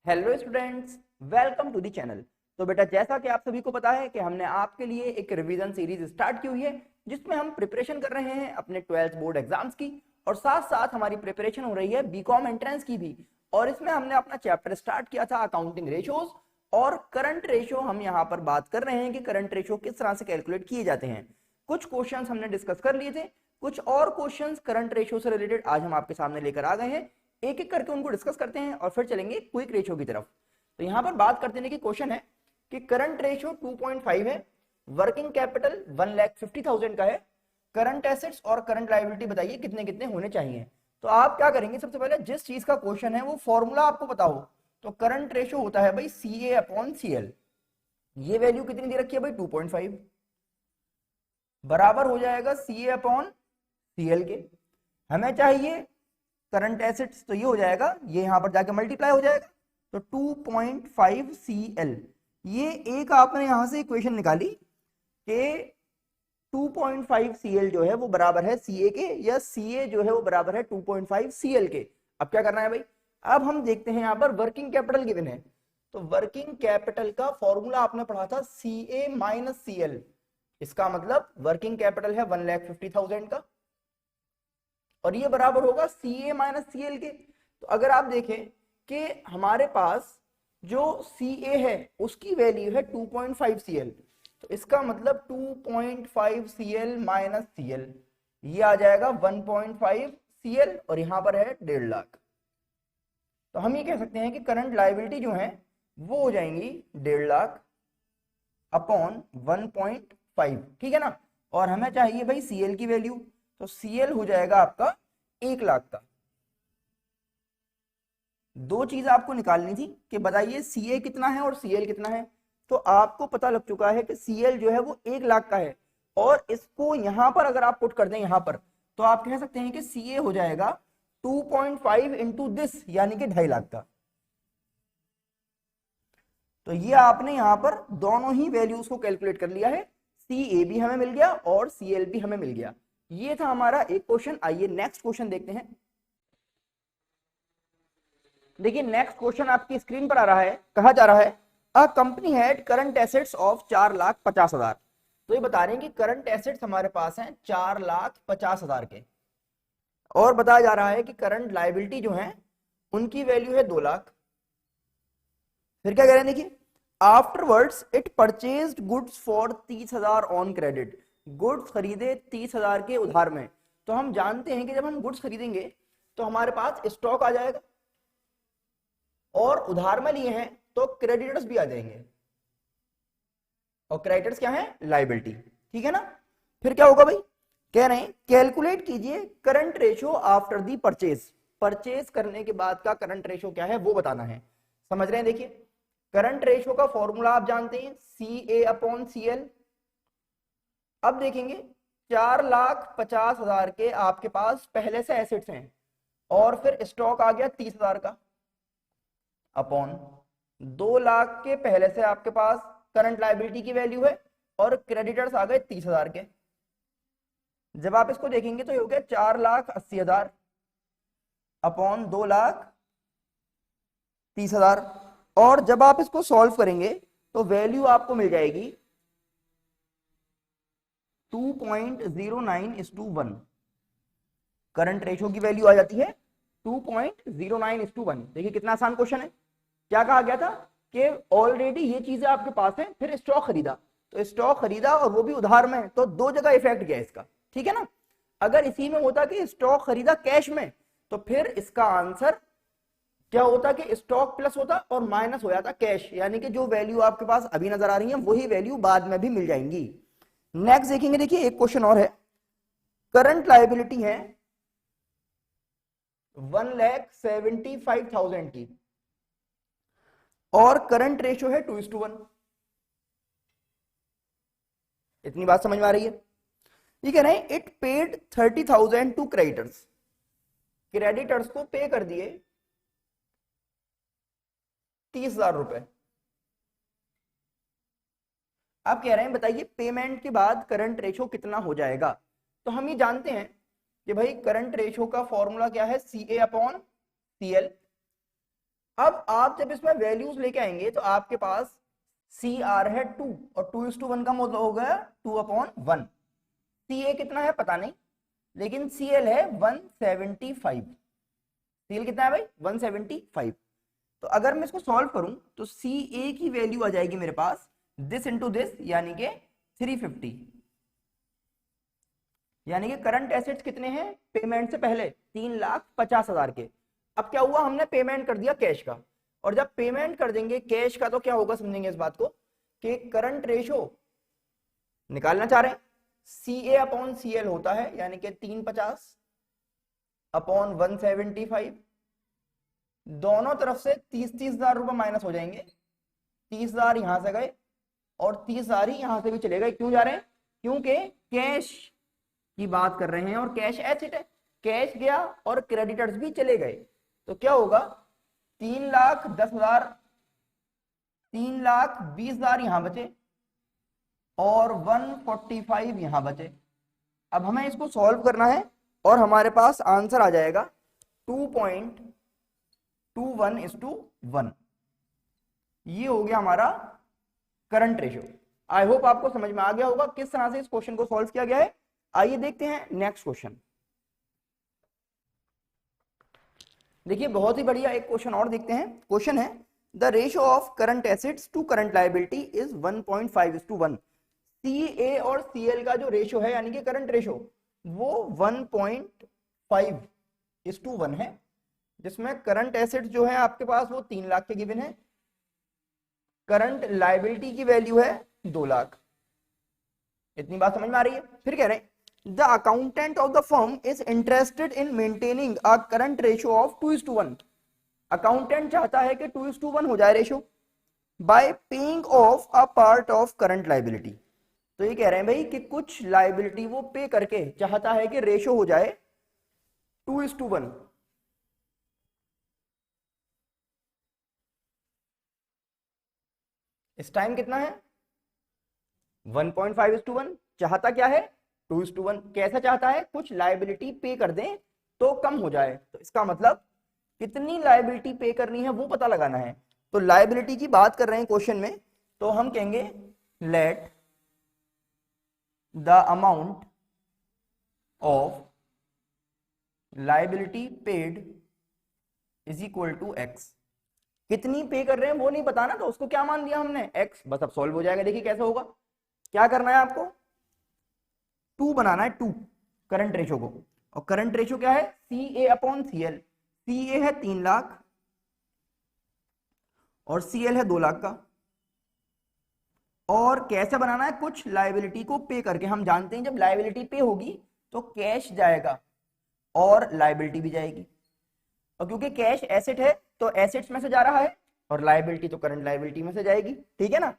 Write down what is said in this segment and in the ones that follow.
Hello students, welcome to the channel. तो बेटा, जैसा कि आप सभी को पता है कि हमने आपके लिए एक रिवीजन सीरीज स्टार्ट की हुई है जिसमें हम प्रिपरेशन कर रहे हैं अपने 12th बोर्ड एग्जाम्स की, और साथ साथ हमारी प्रिपरेशन हो रही है बीकॉम एंट्रेंस की भी। और इसमें हमने अपना चैप्टर स्टार्ट किया था अकाउंटिंग रेशियोज, और करंट रेशियो हम यहाँ पर बात कर रहे हैं कि करंट रेशियो किस तरह से कैलकुलेट किए जाते हैं। कुछ क्वेश्चन हमने डिस्कस कर लिए थे, कुछ और क्वेश्चन करंट रेशियो से रिलेटेड आज हम आपके सामने लेकर आ गए हैं। एक एक करके उनको डिस्कस करते हैं और फिर चलेंगे क्विक रेशियो की तरफ। तो यहां पर बात करते हैं कि क्वेश्चन है कि करंट रेशियो 2.5 है, वर्किंग कैपिटल 1,50,000 का है, करंट एसेट्स और करंट लायबिलिटी बताइए कितने कितने होने चाहिए। तो आप क्या करेंगे, सबसे पहले जिस चीज का क्वेश्चन है वो फॉर्मूला आपको पता हो, तो करंट रेशियो होता है भाई CA/CL। ये वैल्यू कितनी दे रखी है भाई 2.5, बराबर हो जाएगा CA/CL के। हमें चाहिए करंट एसेट्स, तो ये हो जाएगा, ये यहां पर जाके मल्टीप्लाई हो जाएगा, तो 2.5 CL। ये एक आपने यहां से इक्वेशन निकाली कि 2.5 CL जो है वो बराबर है CA के, या CA जो है वो बराबर है 2.5 CL के। अब क्या करना है भाई, अब हम देखते हैं यहां पर वर्किंग कैपिटल गिवन है, तो वर्किंग कैपिटल का फॉर्मूला आपने पढ़ा था CA-CL। इसका मतलब वर्किंग कैपिटल है 1,50,000 का, और ये बराबर होगा CA-CL के। तो अगर आप देखें कि हमारे पास जो CA है उसकी वैल्यू है 2.5 CL, तो इसका मतलब 2.5 CL माइनस CL, ये आ जाएगा 1.5 CL, और यहां पर है 1.5 लाख। तो हम ये कह सकते हैं कि करंट लायबिलिटी जो है वो हो जाएंगी 1.5 लाख अपॉन 1.5, ठीक है ना। और हमें चाहिए भाई CL की वैल्यू, तो CL हो जाएगा आपका 1 लाख का। दो चीज आपको निकालनी थी कि बताइए CA कितना है और CL कितना है। तो आपको पता लग चुका है कि CL जो है वो 1 लाख का है, और इसको यहां पर अगर आप पुट कर दें यहां पर, तो आप कह सकते हैं कि CA हो जाएगा 2.5 इंटू दिस, यानी कि 2.5 लाख का। तो ये आपने यहां पर दोनों ही वैल्यूज को कैलकुलेट कर लिया है, CA भी हमें मिल गया और CL भी हमें मिल गया। ये था हमारा एक क्वेश्चन। आइए नेक्स्ट क्वेश्चन देखते हैं। देखिए नेक्स्ट क्वेश्चन आपकी स्क्रीन पर आ रहा है, कहा जा रहा है a company had current assets of 4,50,000। तो ये बता रहे हैं कि करंट एसेट्स हमारे पास हैं 4,50,000 के, और बताया जा रहा है कि करंट लायबिलिटी जो है उनकी वैल्यू है 2 लाख। फिर क्या कह रहे हैं, देखिए afterwards it purchased goods for 30,000 on credit. Goods खरीदे 30,000 के उधार में। तो हम जानते हैं कि जब हम गुड्स खरीदेंगे तो हमारे पास स्टॉक आ जाएगा, और उधार में लिए हैं तो क्रेडिटर्स भी आ जाएंगे, और क्रेडिटर्स क्या है, लायबिलिटी, ठीक है ना। फिर क्या होगा भाई, कह रहे हैं कैलकुलेट कीजिए current ratio after the purchase. Purchase करने के बाद का करंट रेशियो क्या है वो बताना है। समझ रहे हैं, देखिए करंट रेशियो का फॉर्मूला आप जानते हैं CA/CL। अब देखेंगे 4,50,000 के आपके पास पहले से एसेट्स हैं, और फिर स्टॉक आ गया 30,000 का, अपॉन 2 लाख के पहले से आपके पास करंट लायबिलिटी की वैल्यू है, और क्रेडिटर्स आ गए 30,000 के। जब आप इसको देखेंगे तो ये हो गया 4,80,000 अपॉन 2,30,000, और जब आप इसको सॉल्व करेंगे तो वैल्यू आपको मिल जाएगी 2.09:1। करंट रेशियो की वैल्यू आ जाती है 2.09:1। देखिए कितना आसान क्वेश्चन है। क्या कहा गया था कि ऑलरेडी ये चीजें आपके पास हैं, फिर स्टॉक खरीदा, तो स्टॉक खरीदा और वो भी उधार में, तो दो जगह इफेक्ट गया इसका, ठीक है ना। अगर इसी में होता कि स्टॉक खरीदा कैश में, तो फिर इसका आंसर क्या होता कि स्टॉक प्लस होता और माइनस हो जाता कैश, यानी कि जो वैल्यू आपके पास अभी नजर आ रही है वही वैल्यू बाद में भी मिल जाएंगी। नेक्स्ट देखेंगे, देखिए एक क्वेश्चन और है। करंट लायबिलिटी है 1,75,000 की, और करंट रेशियो है 2:1। इतनी बात समझ में आ रही है। ये कह रहे हैं it paid 30,000 to creditors. Creditors को पे कर दिए 30,000 रुपए। आप कह रहे हैं बताइए पेमेंट के बाद करंट रेशियो कितना हो जाएगा। तो हम ये जानते हैं कि भाई करंट रेशियो का फॉर्मूला क्या है, CA/CL। अब आप जब इसमें वैल्यूज लेके आएंगे तो आपके पास सी आर है 2 और 2:1 का मतलब हो गया 2/1। सी ए कितना है पता नहीं, लेकिन सी एल है 175। सी एल कितना है भाई 175। तो अगर मैं इसको सॉल्व करूं तो सी ए की वैल्यू आ जाएगी मेरे पास दिस इंटू दिस, यानी कि 350। यानी कि करंट एसेट्स कितने हैं पेमेंट से पहले 3,50,000 के। अब क्या हुआ, हमने पेमेंट कर दिया कैश का, और जब पेमेंट कर देंगे कैश का तो क्या होगा समझेंगे इस बात को कि करंट रेशो निकालना चाह रहे हैं, सी ए अपॉन सी एल होता है यानी कि 350 अपॉन 175। दोनों तरफ से 30,000 रुपए माइनस हो जाएंगे, 30,000 यहां से गए और 30,000 ही यहां से भी चले गए। क्यों जा रहे हैं, क्योंकि कैश की बात कर रहे हैं और कैश एसेट है, कैश गया और क्रेडिटर्स भी चले गए, तो क्या होगा 3,10,000, 3,20,000 यहां बचे और 145 यहां बचे। अब हमें इसको सॉल्व करना है और हमारे पास आंसर आ जाएगा 2.21:1। ये हो गया हमारा करंट रेशियो। आई होप आपको समझ में आ गया होगा किस तरह से इस क्वेश्चन को सॉल्व किया गया है। आइए देखते हैं नेक्स्ट क्वेश्चन। देखिए बहुत ही बढ़िया एक क्वेश्चन और देखते हैं। क्वेश्चन है the ratio of current assets to current liability is 1.5:1। C A और सी एल का जो रेशियो है यानी कि करंट रेशियो वो 1.5:1 है, जिसमें करंट एसेट्स जो है आपके पास वो 3 लाख के गिवन है, करंट लायबिलिटी की वैल्यू है 2 लाख। इतनी बात समझ में आ रही है। फिर कह रहे हैं the accountant of the firm is interested in maintaining a current ratio of 2:1। Accountant चाहता है कि 2:1 हो जाए ratio by paying of a part of current liability. तो ये कह रहे हैं भाई कि कुछ लायबिलिटी वो पे करके चाहता है कि रेशियो हो जाए 2:1। इस टाइम कितना है 1.5:1, चाहता क्या है 2:1। कैसा चाहता है, कुछ लायबिलिटी पे कर दें तो कम हो जाए, तो इसका मतलब कितनी लायबिलिटी पे करनी है वो पता लगाना है। तो लायबिलिटी की बात कर रहे हैं क्वेश्चन में, तो हम कहेंगे let the amount of liability paid is equal to X. कितनी पे कर रहे हैं वो नहीं पता ना, तो उसको क्या मान लिया हमने एक्स, बस अब सॉल्व हो जाएगा। देखिए कैसे होगा, क्या करना है आपको 2 बनाना है, 2 करंट रेशो को, और करंट रेशो क्या है सी ए अपॉन सी एल। सी ए है 3 लाख और सी एल है 2 लाख का, और कैसे बनाना है कुछ लायबिलिटी को पे करके। हम जानते हैं जब लायबिलिटी पे होगी तो कैश जाएगा और लायबिलिटी भी जाएगी, और क्योंकि कैश एसेट है तो एसेट्स में से जा रहा है और लायबिलिटी तो करंट लायबिलिटी में से जाएगी, ठीक है ना।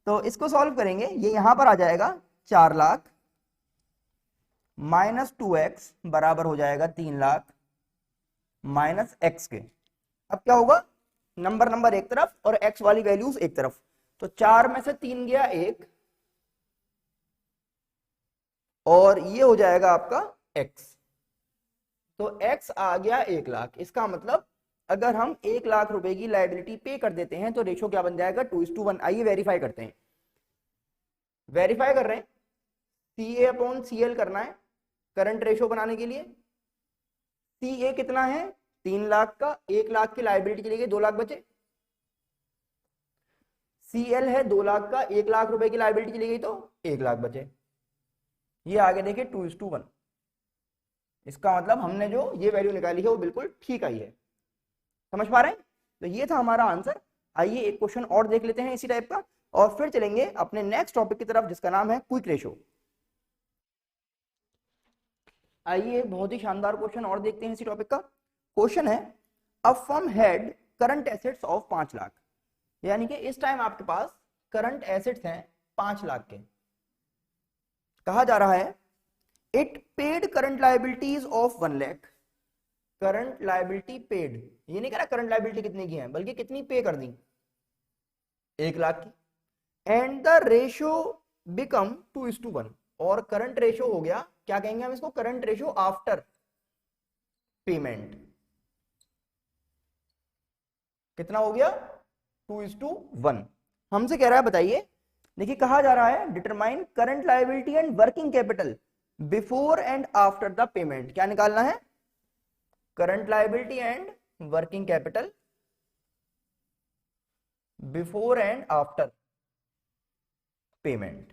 तो इसको सॉल्व करेंगे, ये यहां पर आ जाएगा 4 लाख माइनस 2x बराबर हो जाएगा 3 लाख माइनस एक्स के। अब क्या होगा, नंबर एक तरफ और एक्स वाली वैल्यूज एक तरफ, तो 4 में से 3 गया 1 और ये हो जाएगा आपका x। तो x आ गया 1 लाख। इसका मतलब अगर हम 1 लाख रुपए की लायबिलिटी पे कर देते हैं तो रेशो क्या बन जाएगा 2:1। आइए वेरीफाई करते हैं, वेरीफाई कर रहे हैं। सी ए अपॉन सी एल करना है करंट रेशो बनाने के लिए। सी ए कितना है 3 लाख का, 1 लाख की लायबिलिटी चली गई, 2 लाख बचे। सी एल है 2 लाख का, 1 लाख रुपए की लायबिलिटी चली गई तो 1 लाख बचे। ये आगे देखिए 2:1। इसका मतलब हमने जो ये वैल्यू निकाली है वो बिल्कुल ठीक आई है। समझ पा रहे हैं, तो ये था हमारा आंसर। आइए एक क्वेश्चन और देख लेते हैं इसी टाइप का, और फिर चलेंगे अपने नेक्स्ट टॉपिक की तरफ जिसका नाम है क्विक रेशो। आइए एक बहुत ही शानदार क्वेश्चन और देखते हैं इसी टॉपिक का। क्वेश्चन है a firm had current assets of 5 lakh. यानी कि इस टाइम आपके पास करंट एसेट्स हैं 5 लाख के। कहा जा रहा है it paid current liabilities of 1 lakh. Current liability paid, ये नहीं कह रहा करंट लायबिलिटी कितनी की है, बल्कि कितनी पे कर दी 1 लाख की। एंड द रेशियो बिकम 2:1, और करंट रेशियो हो गया, क्या कहेंगे हम इसको, करंट रेशियो आफ्टर पेमेंट। कितना हो गया 2:1। हमसे कह रहा है बताइए, देखिए कहा जा रहा है determine current liability and working capital before and after the payment. क्या निकालना है? Current liability and working capital before and after payment.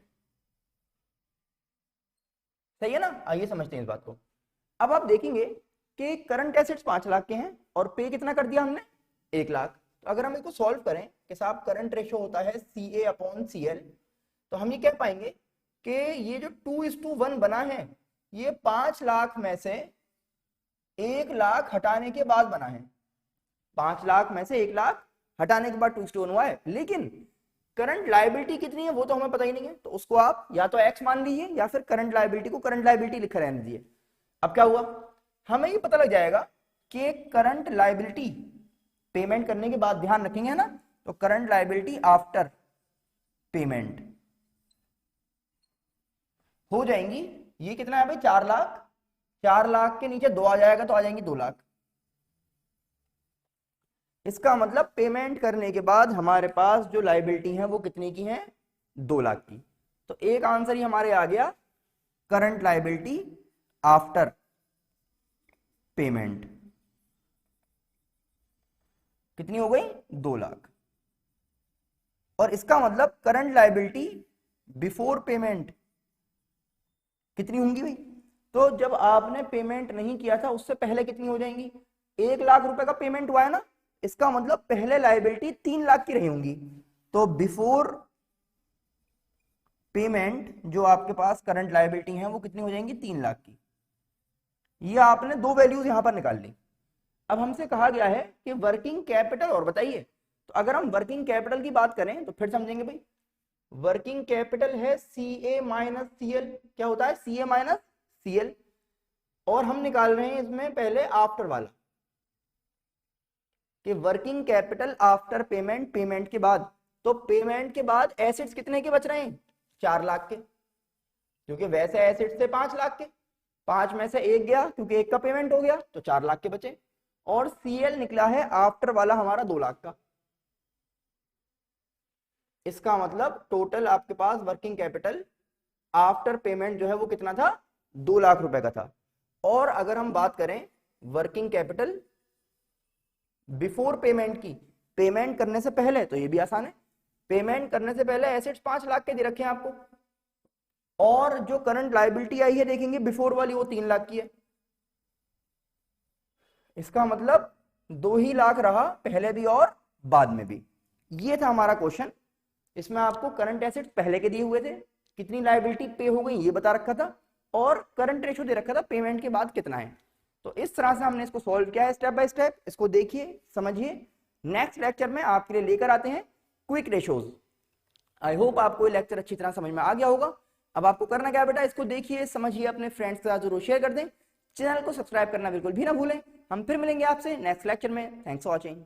सही है ना? आइए समझते हैं इस बात को। अब आप देखेंगे कि करंट एसेट्स 5 लाख के हैं और पे कितना कर दिया हमने? 1 लाख। तो अगर हम इसको सॉल्व करें कि साहब करंट रेशो होता है CA/CL, तो हम ये कह पाएंगे कि ये जो 2:1 बना है ये 5 लाख में से 1 लाख हटाने के बाद बना है। 5 लाख में से 1 लाख हटाने के बाद 2:1 हुआ है, लेकिन करंट लायबिलिटी कितनी है वो तो हमें पता ही नहीं है, तो उसको आप या तो x मान लीजिए या फिर करंट लायबिलिटी को करंट लायबिलिटी लिखा रहने दीजिए। अब क्या हुआ, हमें ये पता लग जाएगा कि करंट लायबिलिटी पेमेंट करने के बाद, ध्यान रखेंगे है ना, तो करंट लायबिलिटी आफ्टर पेमेंट हो जाएंगी, ये कितना है भाई 4 लाख। 4 लाख के नीचे 2 आ जाएगा तो आ जाएंगी 2 लाख। इसका मतलब पेमेंट करने के बाद हमारे पास जो लायबिलिटी है वो कितने की है? 2 लाख की। तो एक आंसर ही हमारे आ गया करंट लायबिलिटी आफ्टर पेमेंट। कितनी हो गई? 2 लाख। और इसका मतलब करंट लायबिलिटी बिफोर पेमेंट कितनी होंगी भाई? तो जब आपने पेमेंट नहीं किया था उससे पहले कितनी हो जाएंगी? 1 लाख रुपए का पेमेंट हुआ है ना, इसका मतलब पहले लायबिलिटी 3 लाख की रही होंगी। तो बिफोर पेमेंट जो आपके पास करंट लायबिलिटी है वो कितनी हो जाएंगी? 3 लाख की। ये आपने 2 वैल्यूज यहां पर निकाल ली। अब हमसे कहा गया है कि वर्किंग कैपिटल, और बताइए, तो अगर हम वर्किंग कैपिटल की बात करें तो फिर समझेंगे भाई। वर्किंग कैपिटल है CA-CL। क्या होता है? CA-CL। और हम निकाल रहे हैं इसमें पहले आफ्टर वाला, कि working capital after payment, payment के बाद। तो पेमेंट के बाद एसेट्स कितने के बच रहे हैं? 4 लाख के, क्योंकि वैसे एसेट्स थे 5 लाख के। 5 में से 1 गया क्योंकि 1 का पेमेंट हो गया, तो 4 लाख के बचे। और CL निकला है आफ्टर वाला हमारा 2 लाख का। इसका मतलब टोटल आपके पास वर्किंग कैपिटल आफ्टर पेमेंट जो है वो कितना था? 2 लाख रुपए का था। और अगर हम बात करें वर्किंग कैपिटल बिफोर पेमेंट की, पेमेंट करने से पहले, तो ये भी आसान है। पेमेंट करने से पहले एसेट्स 5 लाख के दे रखे हैं आपको, और जो करंट लायबिलिटी आई है देखेंगे बिफोर वाली वो 3 लाख की है। इसका मतलब 2 ही लाख रहा, पहले भी और बाद में भी। ये था हमारा क्वेश्चन। इसमें आपको करंट एसेट्स पहले के दिए हुए थे, कितनी लायबिलिटी पे हो गई ये बता रखा था, और करंट रेशो दे रखा था पेमेंट के बाद कितना है। तो इस तरह से हमने इसको सॉल्व किया है स्टेप बाय स्टेप। इसको देखिए, समझिए। नेक्स्ट लेक्चर में आपके लिए लेकर आते हैं क्विक रेशोज। आई होप आपको ये लेक्चर अच्छी तरह समझ में आ गया होगा। अब आपको करना क्या बेटा, इसको देखिए, समझिए, अपने फ्रेंड्स के साथ जरूर शेयर कर दें। चैनल को सब्सक्राइब करना बिल्कुल भी ना भूलें। हम फिर मिलेंगे आपसे नेक्स्ट लेक्चर में। Thanks for watching.